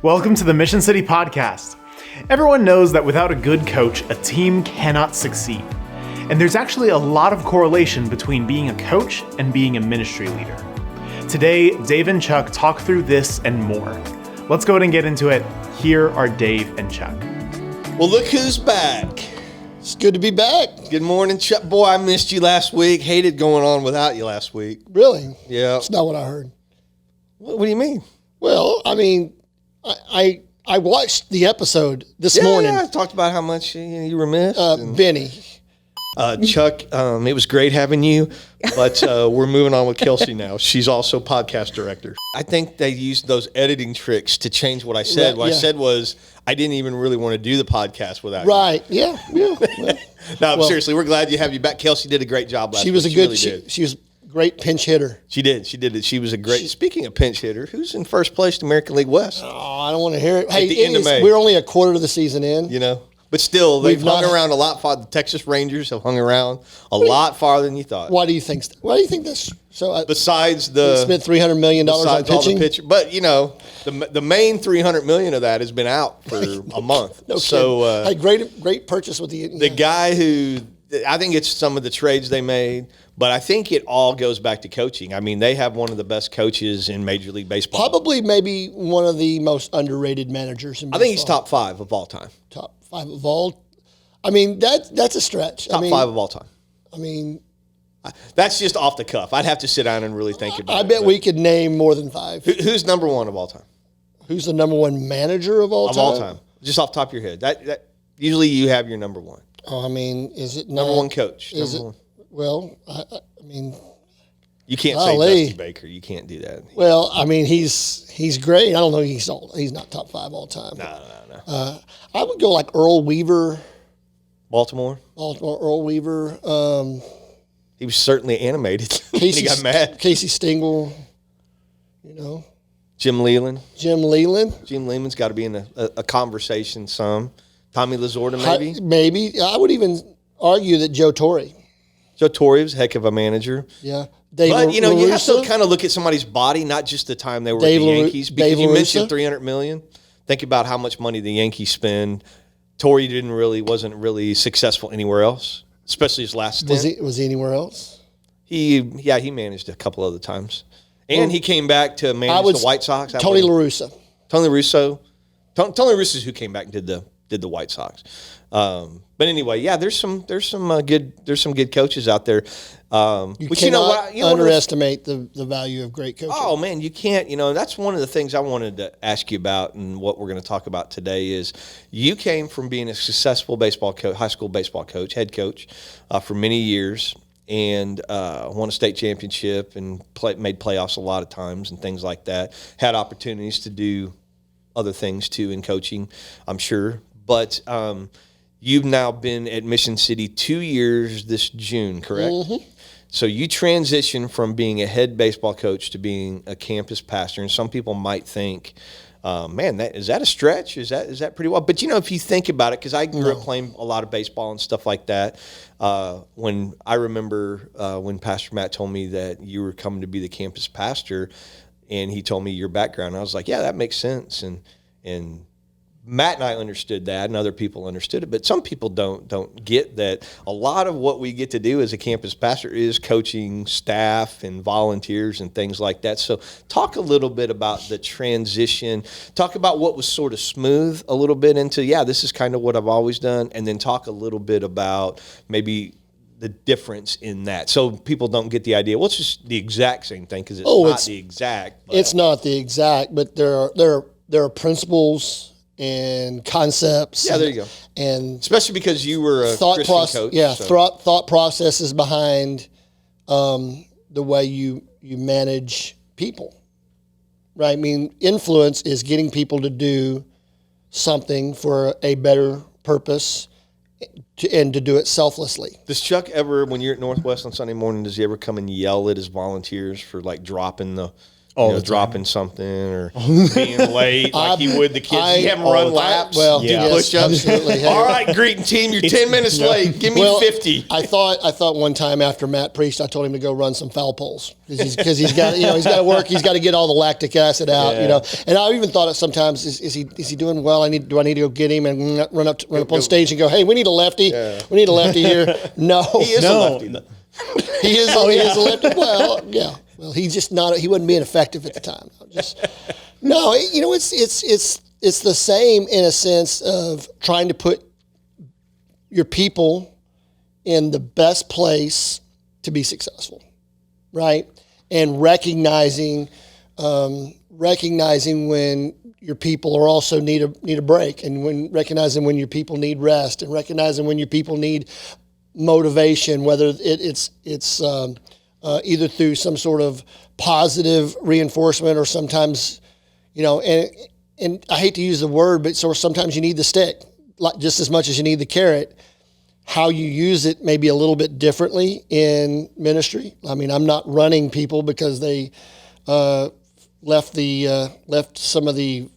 Welcome to the Mission City Podcast. Everyone knows that without a good coach, a team cannot succeed. And there's actually a lot of correlation between being a coach and being a ministry leader. Today, Dave and Chuck talk through this and more. Let's go ahead and get into it. Here are Dave and Chuck. Well, look who's back. It's good to be back. Good morning, Chuck. Boy, I missed you last week. Hated going on without you last week. Really? Yeah. That's not what I heard. What do you mean? Well, I mean, I watched the episode this morning. Yeah, I talked about how much you were missed. Benny. Chuck, it was great having you, but we're moving on with Kelsey now. She's also podcast director. I think they used those editing tricks to change what I said. Right, what yeah. I said was I didn't even really want to do the podcast without Right. Yeah. you. No, seriously, we're glad you have you back. Kelsey did a great job last week. She was a good. Really did. She was a great pinch hitter. She did. She was a great. Speaking of pinch hitter, who's in first place in American League West? Oh, I don't want to hear it. Hey, the end of May. We're only a quarter of the season in. You know, but still, they've We've hung not- around a lot farther. The Texas Rangers have hung around a lot farther than you thought. Why do you think? Why do you think this? So Besides they spent $300 million on besides all the pitching. pitcher, but you know, the main $300 million of that has been out for a month. No So hey, great purchase with the guy who I think it's some of the trades they made, but I think it all goes back to coaching. I mean, they have one of the best coaches in Major League Baseball. probably maybe one of the most underrated managers in I baseball. think he's top 5 of all time. Top 5 of all. I mean that's a stretch. Top 5 of all time. I mean, That's just off the cuff. I'd have to sit down and really think about it. I bet but we could name more than 5. Who's number 1 of all time? Who's the number 1 manager of all Of time? all time. Just off the top of your head. That usually you have your number 1. Oh, I mean, is it Number not, 1 coach. Is Number it? 1. Well, I mean, You can't Golly. say Dusty Baker. You can't do that. well, I mean, he's great. I don't know. He's not top 5 all time. No. I would go like Earl Weaver, Baltimore. Earl Weaver, He was certainly animated. He got mad. Casey Stengel, you know, Jim Leland. Jim Leland. Jim Leland's got to be in a conversation some. Tommy Lasorda, maybe. Maybe I would even argue that Joe Torre. Joe Torre was a heck of a manager. Yeah. Dave But, you know, you have to LaRussa. kind of look at somebody's body, not just the time they were Dave at the LaRu- Yankees. Because Dave you mentioned LaRussa. $300 million. Think about how much money the Yankees spend. Torre wasn't really successful anywhere else, especially his last stint. Was he anywhere else? He managed a couple other times. And he came back to manage the White Sox. Tony La Russa. Tony Russo. Tony Russo is who came back and did the White Sox. But anyway, yeah, there's some good coaches out there. You cannot underestimate the value of great coaching. Oh man, you can't. You know, that's one of the things I wanted to ask you about, and what we're going to talk about today is you came from being a successful baseball coach, high school baseball coach, head coach, for many years, and won a state championship and made playoffs a lot of times and things like that. Had opportunities to do other things too in coaching, I'm sure, but. You've now been at Mission City 2 years this June, correct? Mm-hmm. So you transitioned from being a head baseball coach to being a campus pastor, and some people might think, man, is that a stretch? Is that pretty well? But, you know, if you think about it, because I grew up playing a lot of baseball and stuff like that, when I remember when Pastor Matt told me that you were coming to be the campus pastor, and he told me your background, I was like, yeah, that makes sense. And Matt and I understood that, and other people understood it, but some people don't get that. A lot of what we get to do as a campus pastor is coaching staff and volunteers and things like that. So talk a little bit about the transition. Talk about what was sort of smooth a little bit into, this is kind of what I've always done, and then talk a little bit about maybe the difference in that. So people don't get the idea, well, it's just the exact same thing, because it's not the exact. But. It's not the exact, but there are principles and concepts. Yeah, there you go. And especially because you were a Christian coach. Yeah, so. thought processes behind the way you manage people. Right? I mean, influence is getting people to do something for a better purpose and to do it selflessly. Does Chuck ever, when you're at Northwest on Sunday morning, does he ever come and yell at his volunteers for like dropping the All the time. dropping something or being late like you would the kids. You have them run laps, do push-ups. Absolutely. All right, greeting team, you're 10 minutes late. Give me 50. I thought one time after Matt preached, I told him to go run some foul poles because he's got he's got to work. He's got to get all the lactic acid out. And I even thought it sometimes is he doing well? Do I need to go get him and run up on stage and go, hey, we need a lefty. Yeah. We need a lefty here. No, he is a lefty. He is a lefty. Well, yeah. Well, he wasn't being effective at the time. It's the same in a sense of trying to put your people in the best place to be successful, right? And recognizing when your people are also need a break, and recognizing when your people need rest, and recognizing when your people need motivation, whether it's either through some sort of positive reinforcement or sometimes, and I hate to use the word, but sometimes you need the stick just as much as you need the carrot. How you use it may be a little bit differently in ministry. I mean, I'm not running people because they left some of the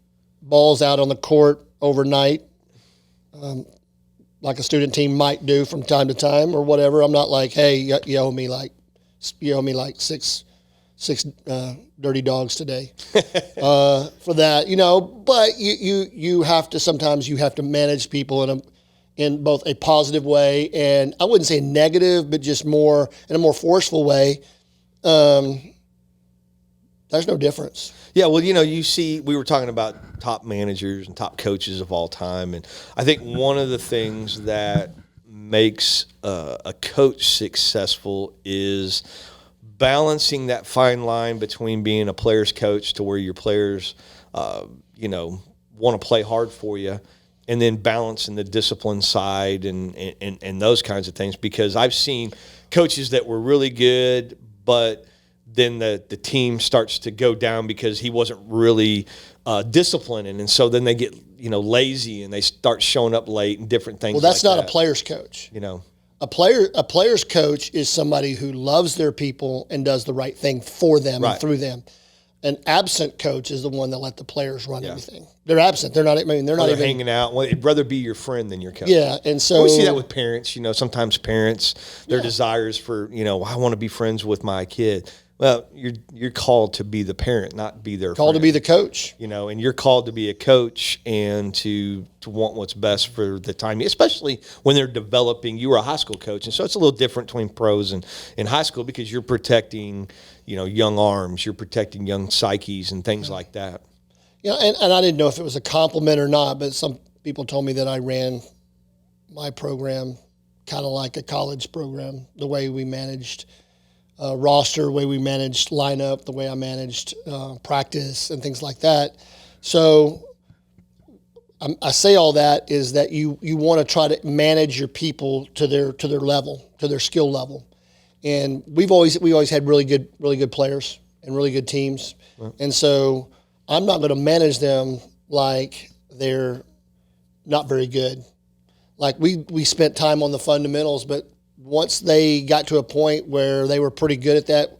balls out on the court overnight, like a student team might do from time to time or whatever. I'm not like, hey, you owe me like six dirty dogs today for that, but you have to, sometimes you have to manage people in both a positive way, and I wouldn't say negative, but just more in a more forceful way. There's no difference. Yeah, well, you see, we were talking about top managers and top coaches of all time, and I think one of the things that makes a coach successful is balancing that fine line between being a player's coach to where your players, want to play hard for you, and then balancing the discipline side and those kinds of things. Because I've seen coaches that were really good, but then the team starts to go down because he wasn't really disciplining, and so then they get lazy and they start showing up late and different things. Well, that's not a player's coach. A player's coach is somebody who loves their people and does the right thing for them and through them. An absent coach is the one that let the players run everything. They're absent. They're not. I mean, they're not even hanging out. Well, they'd rather be your friend than your coach. Yeah, and so we see that with parents. Sometimes parents, their desires for I want to be friends with my kid. Well, you're called to be the parent, not be their called friend. To be the coach. And you're called to be a coach and to want what's best for the time, especially when they're developing. You were a high school coach, and so it's a little different between pros and in high school because you're protecting, young arms, you're protecting young psyches and things like that. And I didn't know if it was a compliment or not, but some people told me that I ran my program kind of like a college program, the way we managed roster, the way we managed lineup, the way I managed practice and things like that. So I say all that is that you want to try to manage your people to their level, to their skill level. And we always had really good players and really good teams. Right. And so I'm not going to manage them like they're not very good. Like we spent time on the fundamentals, but once they got to a point where they were pretty good at that,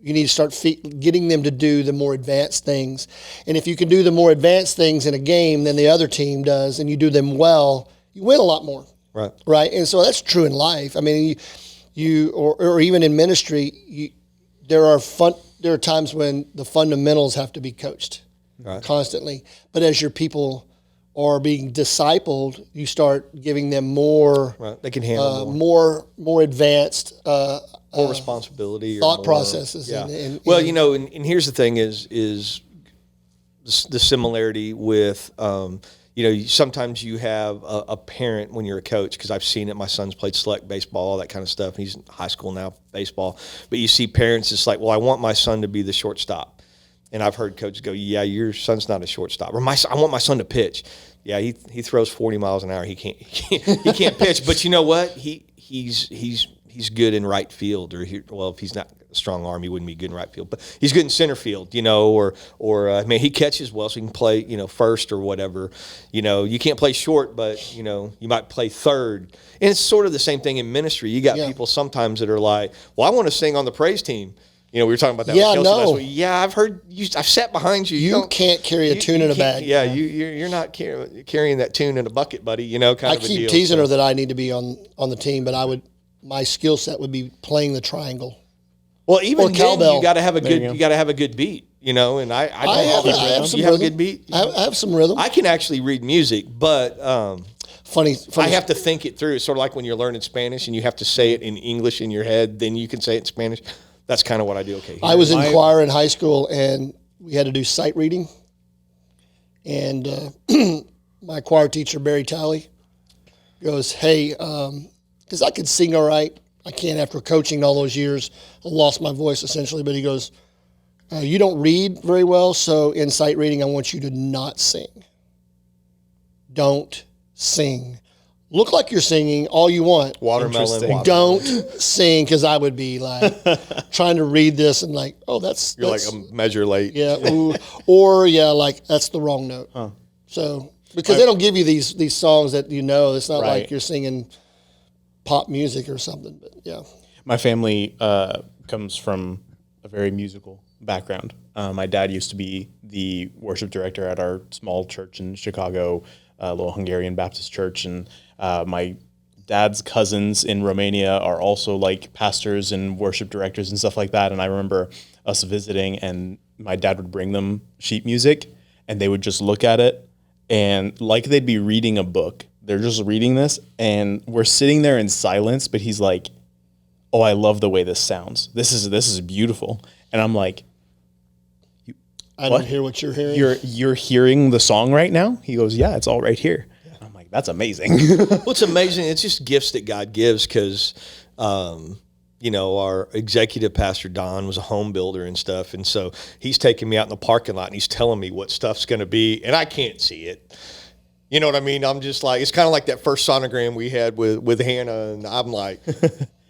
you need to start getting them to do the more advanced things. And if you can do the more advanced things in a game than the other team does, and you do them well, you win a lot more. Right. And so that's true in life. I mean, or even in ministry, there are times when the fundamentals have to be coached constantly. But as your people are being discipled, you start giving them more. Right. They can handle more advanced, more responsibility, thought processes. Yeah. And here's the thing: is the similarity with. Sometimes you have a parent when you're a coach, because I've seen it. My son's played select baseball, all that kind of stuff. He's in high school now, baseball. But you see parents, it's like, well, I want my son to be the shortstop. And I've heard coaches go, yeah, your son's not a shortstop. Or I want my son to pitch. Yeah, he throws 40 miles an hour. He can't pitch. But you know what? He's good in right field. If he's not a strong arm, he wouldn't be good in right field. But he's good in center field, he catches well, so he can play, first or whatever. You can't play short, but, you might play third. And it's sort of the same thing in ministry. You got people sometimes that are like, well, I want to sing on the praise team. we were talking about that. Yeah, with Kelsey no. last week. Yeah, I've heard you. I've sat behind you. You can't carry a tune in a bag. Yeah, you're not carrying that tune in a bucket, buddy. Kind of a deal. I keep teasing her that I need to be on the team, but my skill set would be playing the triangle. Well, even then, cowbell. you got to have a good beat. And I have some you have a rhythm. good beat. I have some rhythm. I can actually read music, but funny. I have to think it through. It's sort of like when you're learning Spanish and you have to say it in English in your head, then you can say it in Spanish. That's kind of what I do. Okay. I was in choir in high school, and we had to do sight reading. And my choir teacher, Barry Talley, goes, "Hey, because I could sing all right. I can't after coaching all those years. I lost my voice essentially." But he goes, "You don't read very well, so in sight reading, I want you to not sing. Don't sing. Look like you're singing all you want. Watermelon. Don't sing," because I would be like trying to read this and like, oh, that's You're like a measure late. yeah, or like that's the wrong note. Huh. So because they don't give you these songs that it's not like you're singing pop music or something. But yeah, my family comes from a very musical background. My dad used to be the worship director at our small church in Chicago, a little Hungarian Baptist church, and my dad's cousins in Romania are also like pastors and worship directors and stuff like that. And I remember us visiting, and my dad would bring them sheet music, and they would just look at it, and like they'd be reading a book. They're just reading this, and we're sitting there in silence, but he's like, "Oh, I love the way this sounds. This is beautiful." And I'm like, I don't hear what you're hearing. You're hearing the song right now? He goes, "Yeah, it's all right here." I'm like, "That's amazing." Well, it's amazing. It's just gifts that God gives because, our executive pastor, Don, was a home builder and stuff. And so he's taking me out in the parking lot and he's telling me what stuff's going to be. And I can't see it. You know what I mean? I'm just like, it's kind of like that first sonogram we had with Hannah. And I'm like,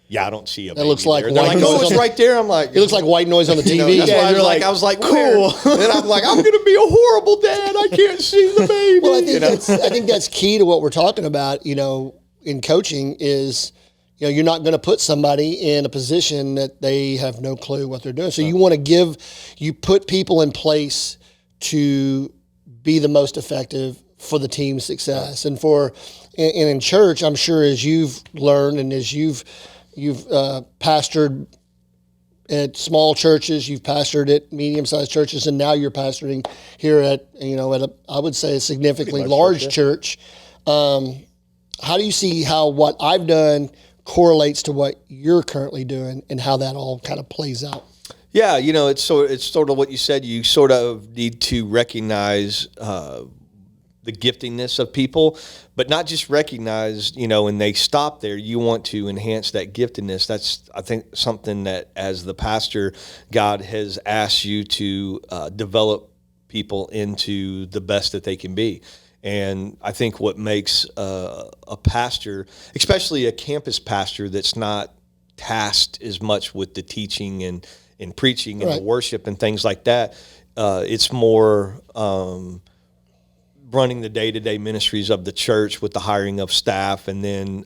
yeah, I don't see a baby. That looks like there. They're like, oh, it's right there. I'm like, it looks like white noise on the TV. That's why I was like, cool. And I'm like, I'm going to be a horrible dad. I can't see the baby. Well, I think that's key to what we're talking about, in coaching is, you're not going to put somebody in a position that they have no clue what they're doing. So you put people in place to be the most effective for the team's success. And in church, I'm sure as you've learned and as you've pastored at small churches, you've pastored at medium-sized churches, and now you're pastoring here at I would say a significantly large church. How do you see how what I've done correlates to what you're currently doing and how that all kind of plays out? Yeah, it's sort of what you said. You sort of need to recognize the giftingness of people, but not just recognize, when they stop there, you want to enhance that giftedness. That's, I think, something that as the pastor, God has asked you to develop people into the best that they can be. And I think what makes a pastor, especially a campus pastor that's not tasked as much with the teaching and preaching and the worship and things like that, it's more running the day-to-day ministries of the church with the hiring of staff, and then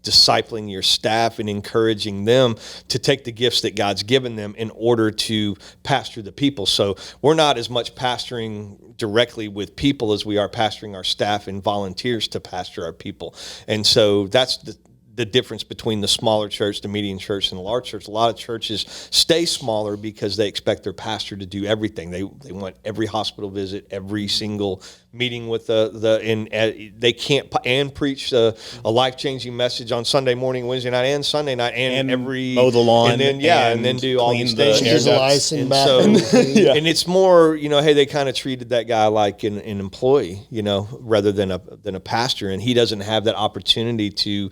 discipling your staff and encouraging them to take the gifts that God's given them in order to pastor the people. So we're not as much pastoring directly with people as we are pastoring our staff and volunteers to pastor our people. And so that's the difference between the smaller church, the medium church, and the large church. A lot of churches stay smaller because they expect their pastor to do everything. They want every hospital visit, every single meeting with they can't and preach a life-changing message on Sunday morning, Wednesday night, and Sunday night, and every mow the lawn, and then do all these things. And and it's more, hey, they kind of treated that guy like an employee, rather than a pastor, and he doesn't have that opportunity to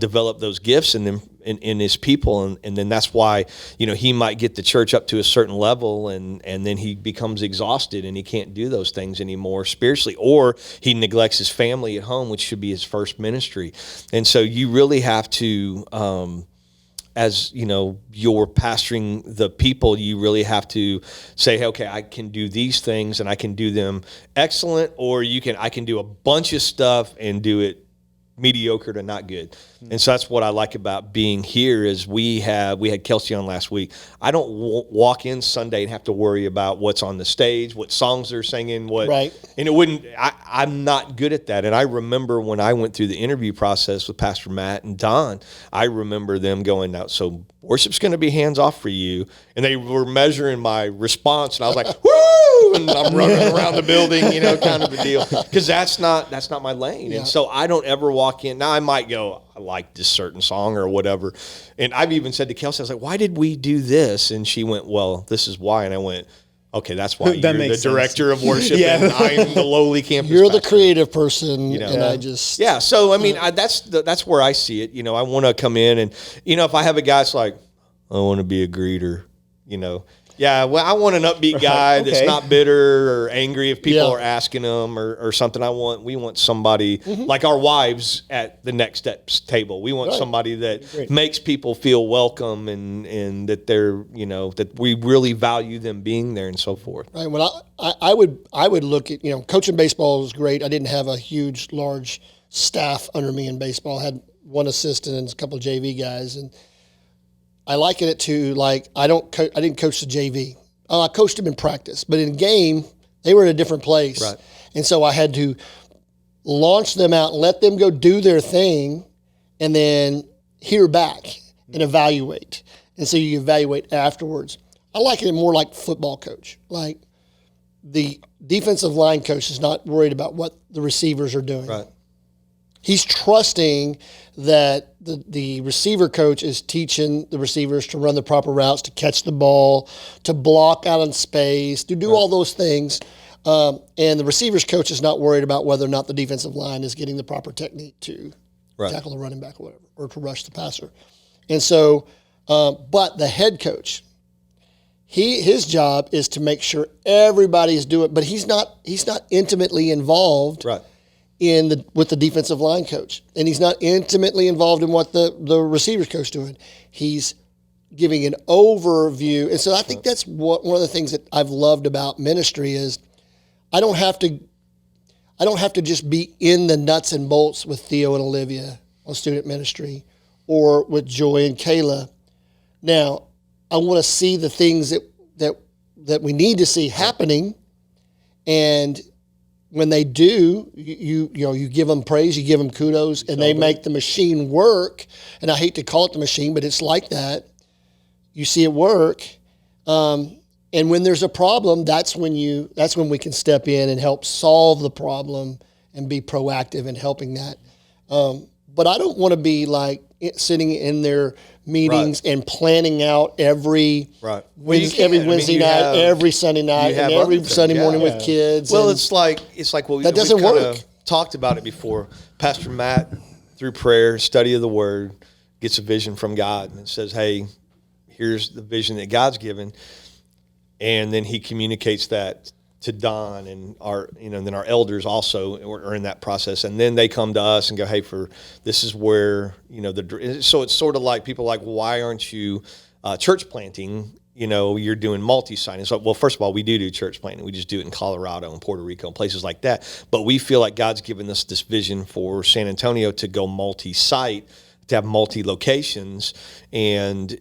develop those gifts in his people, and then that's why he might get the church up to a certain level, and then he becomes exhausted and he can't do those things anymore spiritually, or he neglects his family at home, which should be his first ministry. And so you really have to, as you're pastoring the people, you really have to say, hey, okay, I can do these things and I can do them excellent, or I can do a bunch of stuff and do it mediocre to not good. And so that's what I like about being here is we had Kelsey on last week. I don't walk in Sunday and have to worry about what's on the stage, what songs they're singing, Right. And I'm not good at that. And I remember when I went through the interview process with Pastor Matt and Don, I remember them going, now, so worship's going to be hands off for you. And they were measuring my response, and I was like, woo! And I'm running around the building, kind of a deal. Because that's not my lane. Yeah. And so I don't ever walk in. Now I might go, I like this certain song or whatever. And I've even said to Kelsey, I was like, why did we do this? And she went, well, this is why. And I went, okay, that's why That you're makes the director sense. of worship and I'm the lowly campus You're the pastor. creative person, and I just Yeah, so I mean, that's where I see it. I want to come in and if I have a guy that's like, I want to be a greeter, Yeah, well, I want an upbeat guy that's not bitter or angry if people are asking him or something. We want somebody like our wives at the Next Steps table. We want somebody that makes people feel welcome and that they're, that we really value them being there and so forth. Right. Well, I would look at, coaching baseball was great. I didn't have a huge, large staff under me in baseball. I had one assistant and a couple of JV guys, and I liken it to like I didn't coach the JV. I coached them in practice, but in game they were in a different place, Right. And so I had to launch them out and let them go do their thing, and then hear back and evaluate. And so you evaluate afterwards. I liken it more like football coach. Like the defensive line coach is not worried about what the receivers are doing. Right. He's trusting that the receiver coach is teaching the receivers to run the proper routes, to catch the ball, to block out in space, to do all those things. And the receivers coach is not worried about whether or not the defensive line is getting the proper technique to tackle the running back or whatever, or to rush the passer. And so, but the head coach, his job is to make sure everybody's doing, but he's not intimately involved. Right. With the defensive line coach, and he's not intimately involved in what the receivers coach doing. He's giving an overview, and so I think that's one of the things that I've loved about ministry is I don't have to just be in the nuts and bolts with Theo and Olivia on student ministry, or with Joy and Kayla. Now, I want to see the things that we need to see happening, and when they do, you give them praise, you give them kudos, and they make the machine work. And I hate to call it the machine, but it's like that. You see it work, and when there's a problem, that's when we can step in and help solve the problem and be proactive in helping that. But I don't want to be like sitting in their meetings and planning out every Wednesday night, every Sunday night, and every Sunday morning with kids. Well, it's like what that doesn't work. Talked about it before. Pastor Matt, through prayer, study of the Word, gets a vision from God and says, "Hey, here's the vision that God's given," and then he communicates that to Don and then our elders also are in that process, and then they come to us and go, "Hey, this is where so it's sort of like people are like, why aren't you church planting? You're doing multi-site." And so, well, first of all, we do church planting. We just do it in Colorado and Puerto Rico and places like that. But we feel like God's given us this vision for San Antonio to go multi-site, to have multi-locations and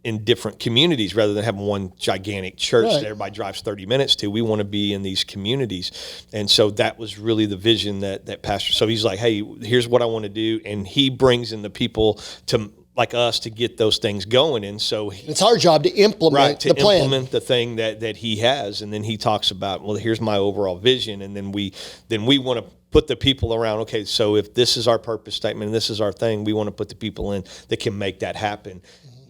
in different communities rather than having one gigantic church that everybody drives 30 minutes to. We want to be in these communities. And so that was really the vision that Pastor, so he's like, "Hey, here's what I want to do." And he brings in the people to like us to get those things going. And so it's our job to implement the plan. Implement the thing that he has. And then he talks about, well, here's my overall vision. And then we want to put the people around, okay, so if this is our purpose statement and this is our thing, we want to put the people in that can make that happen.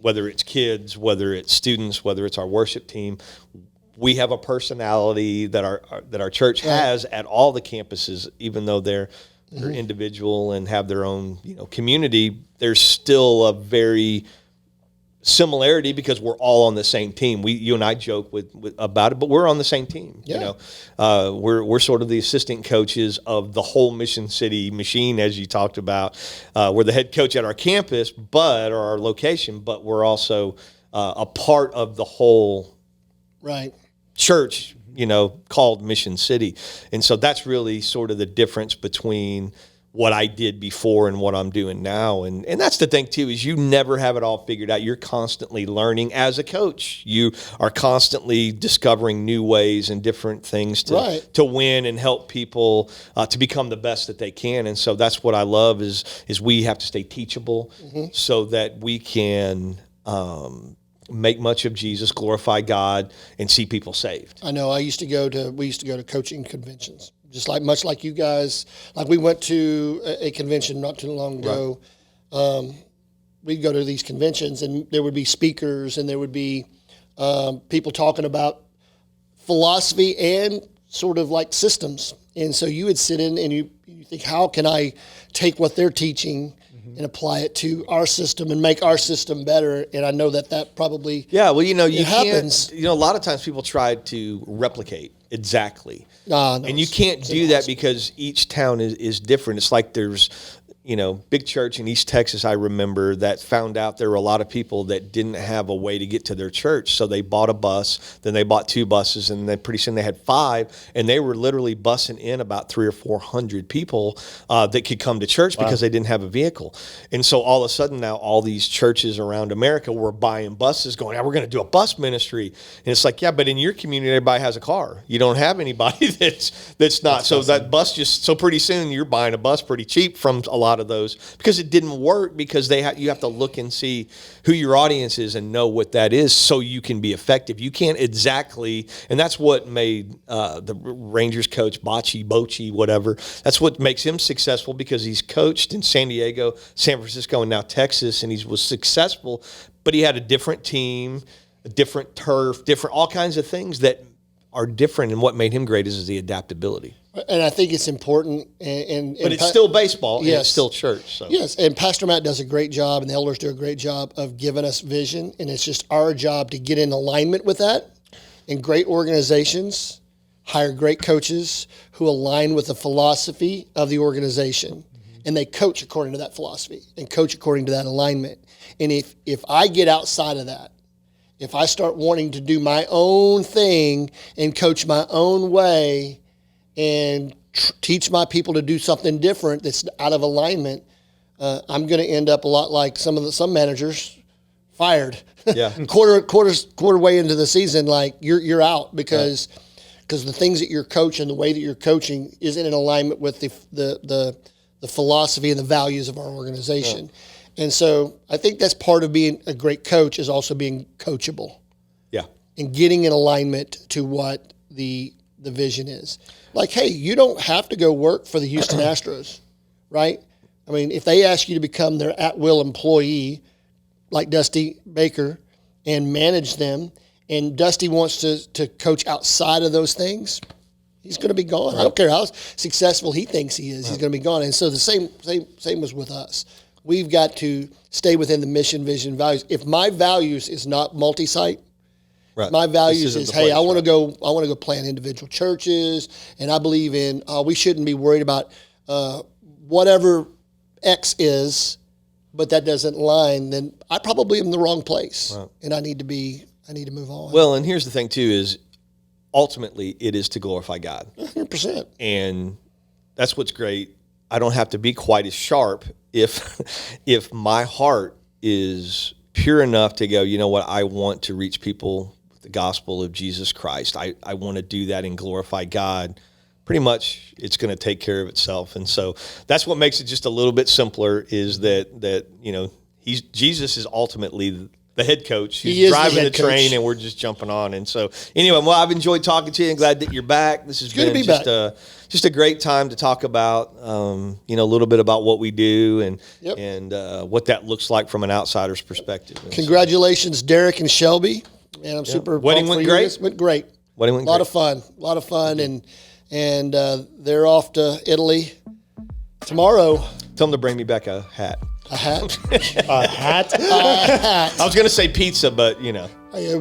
Whether it's kids, whether it's students, whether it's our worship team, we have a personality that our church has at all the campuses, even though they're individual and have their own community. There's still a very similarity because we're all on the same team. You and I joke with about it, but we're on the same team. Yeah. We're sort of the assistant coaches of the whole Mission City machine, as you talked about. We're the head coach at our campus, or our location, but we're also a part of the whole church, called Mission City. And so that's really sort of the difference between what I did before and what I'm doing now. And that's the thing too, is you never have it all figured out. You're constantly learning as a coach. You are constantly discovering new ways and different things to win and help people to become the best that they can. And so that's what I love is we have to stay teachable so that we can make much of Jesus, glorify God, and see people saved. I know. We used to go to coaching conventions. Just much like you guys, like we went to a convention not too long ago. Right. We'd go to these conventions, and there would be speakers, and there would be people talking about philosophy and sort of like systems. And so you would sit in and you think, how can I take what they're teaching and apply it to our system and make our system better? And I know that probably you happens. Can't. A lot of times people try to replicate exactly. No, and you can't do that because each town is different. It's like there's, big church in East Texas, I remember, that found out there were a lot of people that didn't have a way to get to their church. So they bought a bus, then they bought 2 buses, and then pretty soon they had 5, and they were literally bussing in about 300 or 400 people that could come to church because they didn't have a vehicle. And so all of a sudden now all these churches around America were buying buses going, we're going to do a bus ministry. And it's like, but in your community, everybody has a car. You don't have anybody that's not. So that bus so pretty soon you're buying a bus pretty cheap from a lot of those because it didn't work because you have to look and see who your audience is and know what that is so you can be effective. You can't exactly, and that's what made the Rangers coach Bochy, whatever. That's what makes him successful because he's coached in San Diego, San Francisco, and now Texas, and he was successful, but he had a different team, a different turf, different all kinds of things that are different, and what made him great is the adaptability. And I think it's important. But it's still baseball, yes. And it's still church. So. Yes, and Pastor Matt does a great job, and the elders do a great job of giving us vision, and it's just our job to get in alignment with that. And great organizations hire great coaches who align with the philosophy of the organization, and they coach according to that philosophy and coach according to that alignment. And if I get outside of that, if I start wanting to do my own thing and coach my own way and teach my people to do something different that's out of alignment, I'm going to end up a lot like some managers fired. Yeah. quarter way into the season, like you're out because the things that you're coaching, the way that you're coaching, isn't in alignment with the philosophy and the values of our organization. Yeah. And so I think that's part of being a great coach is also being coachable. Yeah. And getting in alignment to what the vision is. Like, hey, you don't have to go work for the Houston Astros, right? I mean, if they ask you to become their at-will employee, like Dusty Baker, and manage them, and Dusty wants to coach outside of those things, he's going to be gone. Right. I don't care how successful he thinks he is, he's going to be gone. And so the same was with us. We've got to stay within the mission, vision, values. If my values is not multi-site, right. My values is, hey, I want to go plant individual churches, and I believe in we shouldn't be worried about whatever X is, but that doesn't align. Then I probably am in the wrong place, right. And I need to move on. Well, and here's the thing too: is ultimately it is to glorify God, 100%, and that's what's great. I don't have to be quite as sharp if my heart is pure enough to go, you know what, I want to reach people with the gospel of Jesus Christ. I want to do that and glorify God. Pretty much it's going to take care of itself. And so that's what makes it just a little bit simpler is that Jesus is ultimately the head coach. He's driving the train and we're just jumping on. And so anyway, well, I've enjoyed talking to you and glad that you're back. This has been just a great time to talk about, a little bit about what we do and what that looks like from an outsider's perspective. And congratulations, Derek and Shelby. Man, I'm super pumped. Wedding went great? Went great. Wedding went great. A lot of fun. And they're off to Italy tomorrow. Tell them to bring me back a hat. A hat? A hat? I was going to say pizza, but, It'll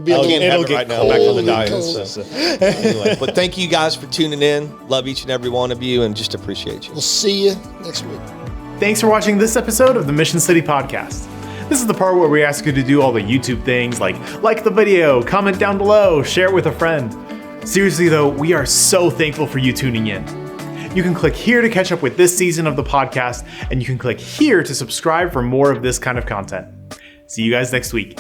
get right now. I'm back on the diet. So. Anyway, but thank you guys for tuning in. Love each and every one of you and just appreciate you. We'll see you next week. Thanks for watching this episode of the Mission City Podcast. This is the part where we ask you to do all the YouTube things like the video, comment down below, share it with a friend. Seriously though, we are so thankful for you tuning in. You can click here to catch up with this season of the podcast, and you can click here to subscribe for more of this kind of content. See you guys next week.